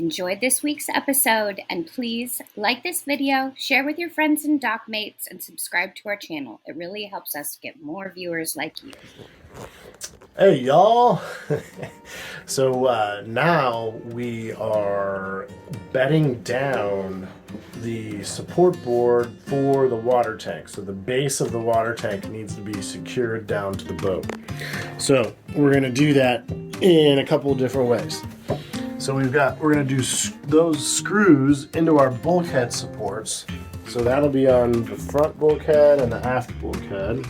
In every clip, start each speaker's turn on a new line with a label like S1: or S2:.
S1: enjoyed this week's episode, and please like this video, share with your friends and dock mates, and subscribe to our channel. It really helps us get more viewers like you.
S2: Hey y'all! So now we are bedding down the support board for the water tank. So the base of the water tank needs to be secured down to the boat. So we're going to do that in a couple of different ways. So we're going to do those screws into our bulkhead supports. So that'll be on the front bulkhead and the aft bulkhead.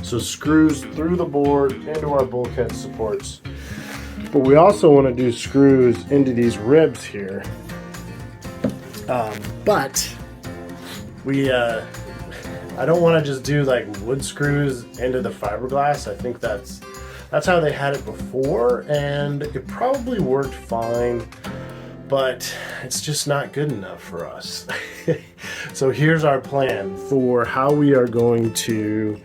S2: So screws through the board into our bulkhead supports. But we also want to do screws into these ribs here. But we, I don't want to just do like wood screws into the fiberglass. I think that's how they had it before, and it probably worked fine, but it's just not good enough for us. So here's our plan for how we are going to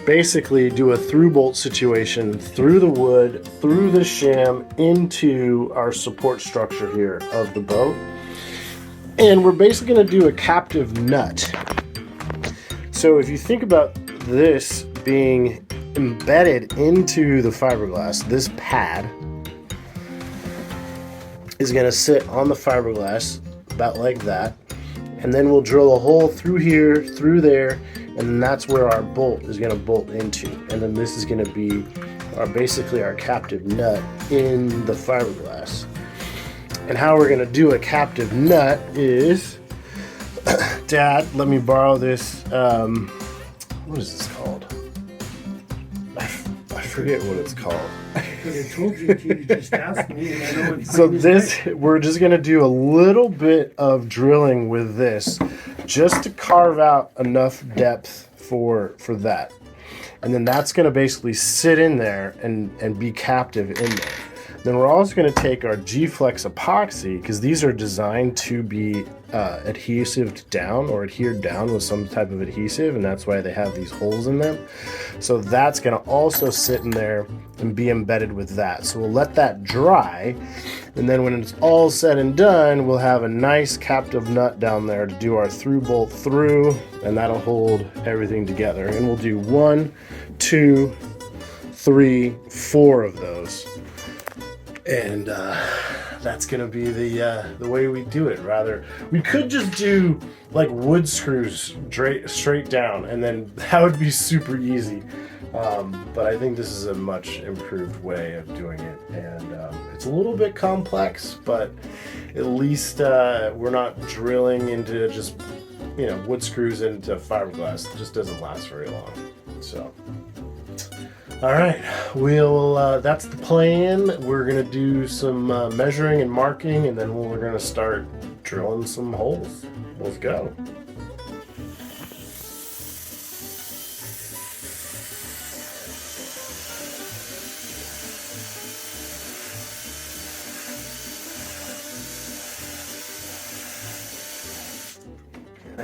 S2: basically do a through bolt situation through the wood, through the shim, into our support structure here of the boat. And we're basically going to do a captive nut. So if you think about this being embedded into the fiberglass, this pad is going to sit on the fiberglass about like that. And then we'll drill a hole through here, through there, and that's where our bolt is going to bolt into. And then this is going to be basically our captive nut in the fiberglass. And how we're going to do a captive nut is, Dad, let me borrow this, what is this called? I forget what it's called.
S3: I told you to just ask me, and I know it's
S2: so this, we're just going to do a little bit of drilling with this just to carve out enough depth for that. And then that's going to basically sit in there and be captive in there. Then we're also going to take our G-Flex epoxy, because these are designed to be adhesive down or adhered down with some type of adhesive, and that's why they have these holes in them. So that's going to also sit in there and be embedded with that. So we'll let that dry, and then when it's all said and done, we'll have a nice captive nut down there to do our through bolt through, and that'll hold everything together. And we'll do 1, 2, 3, 4 of those. And that's gonna be the way we do it. Rather, we could just do like wood screws straight down, and then that would be super easy. But I think this is a much improved way of doing it, and it's a little bit complex, but at least we're not drilling into just wood screws into fiberglass. It just doesn't last very long. So. All right, that's the plan. We're gonna do some measuring and marking, and then we're gonna start drilling some holes. Let's go.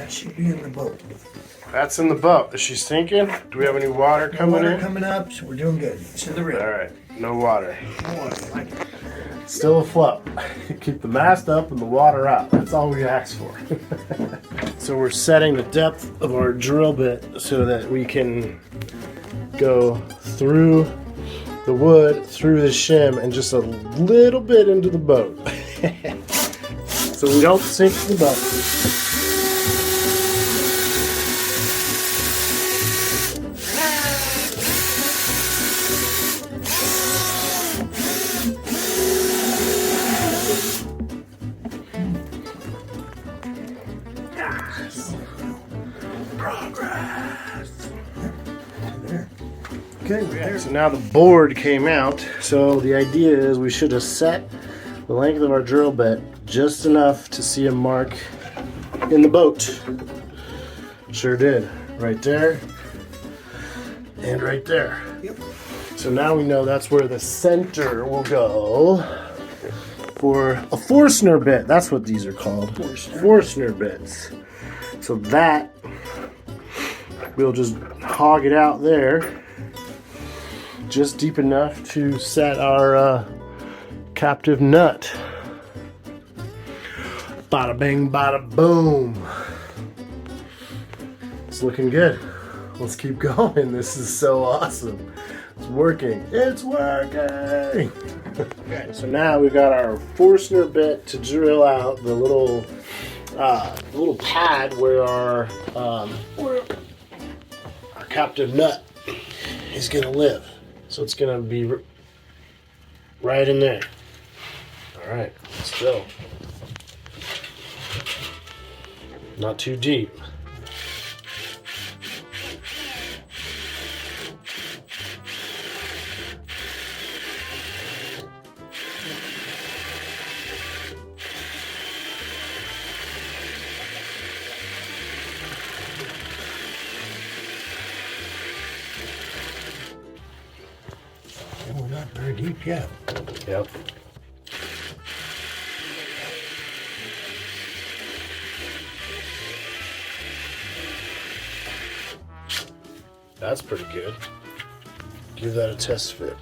S3: that should be in the boat.
S2: That's in the boat. Is she sinking? Do we have any water coming in?
S3: Coming up, so we're doing good. It's in the rib.
S2: All right, no water.
S3: No water, like it.
S2: Still afloat. Keep the mast up and the water out. That's all we ask for. So we're setting the depth of our drill bit so that we can go through the wood, through the shim, and just a little bit into the boat. So we don't sink the boat. Okay, so now the board came out. So the idea is we should have set the length of our drill bit just enough to see a mark in the boat. Sure did. Right there and right there.
S3: Yep.
S2: So now we know that's where the center will go for a Forstner bit. That's what these are called. Forstner bits. So that, we'll just hog it out there just deep enough to set our captive nut. Bada bing, bada boom. It's looking good. Let's keep going. This is so awesome. It's working. It's working. Okay, so now we've got our Forstner bit to drill out the little pad where our captive nut is gonna live. So it's gonna be right in there. All right, let's drill. Not too deep.
S3: We're not very deep yet.
S2: Yep. That's pretty good. Give that a test fit.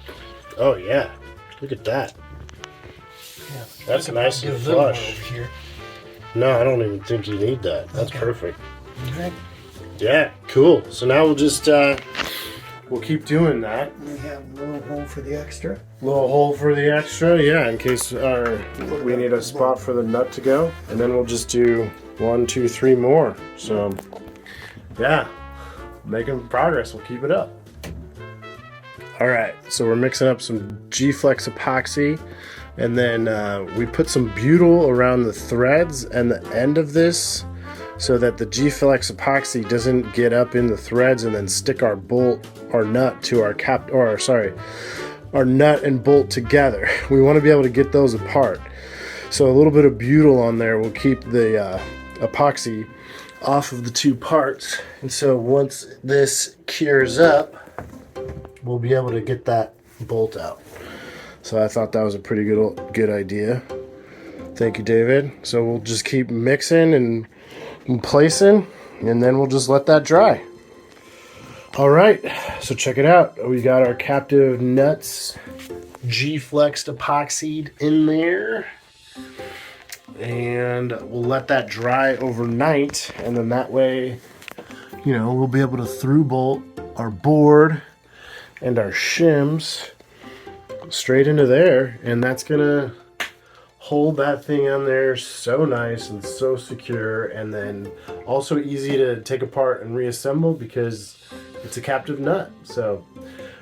S2: Oh yeah, look at that.
S3: Yeah.
S2: That's nice and flush.
S3: Over here.
S2: No, I don't even think you need that. That's
S3: Okay.
S2: perfect.
S3: Okay.
S2: Yeah, cool. So now we'll just we'll keep doing that.
S3: We have a little hole for the extra.
S2: Little hole for the extra, yeah, in case we need a spot for the nut to go. And then we'll just do 1, 2, 3 more. So yeah, making progress. We'll keep it up. All right, so we're mixing up some G-Flex epoxy, and then we put some butyl around the threads and the end of this so that the G-Flex epoxy doesn't get up in the threads and then stick our nut to our nut and bolt together. We want to be able to get those apart. So a little bit of butyl on there will keep the epoxy off of the two parts. And so once this cures up, we'll be able to get that bolt out. So I thought that was a pretty good idea. Thank you, David. So we'll just keep mixing and placing, and then we'll just let that dry. All right, so check it out. We got our captive nuts G-Flexed epoxied in there, and we'll let that dry overnight, and then that way, you know, we'll be able to through bolt our board and our shims straight into there, and that's gonna hold that thing on there so nice and so secure, and then also easy to take apart and reassemble because it's a captive nut. So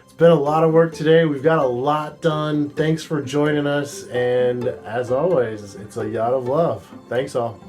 S2: it's been a lot of work today. We've got a lot done. Thanks for joining us, and as always, it's a yacht of love. Thanks all.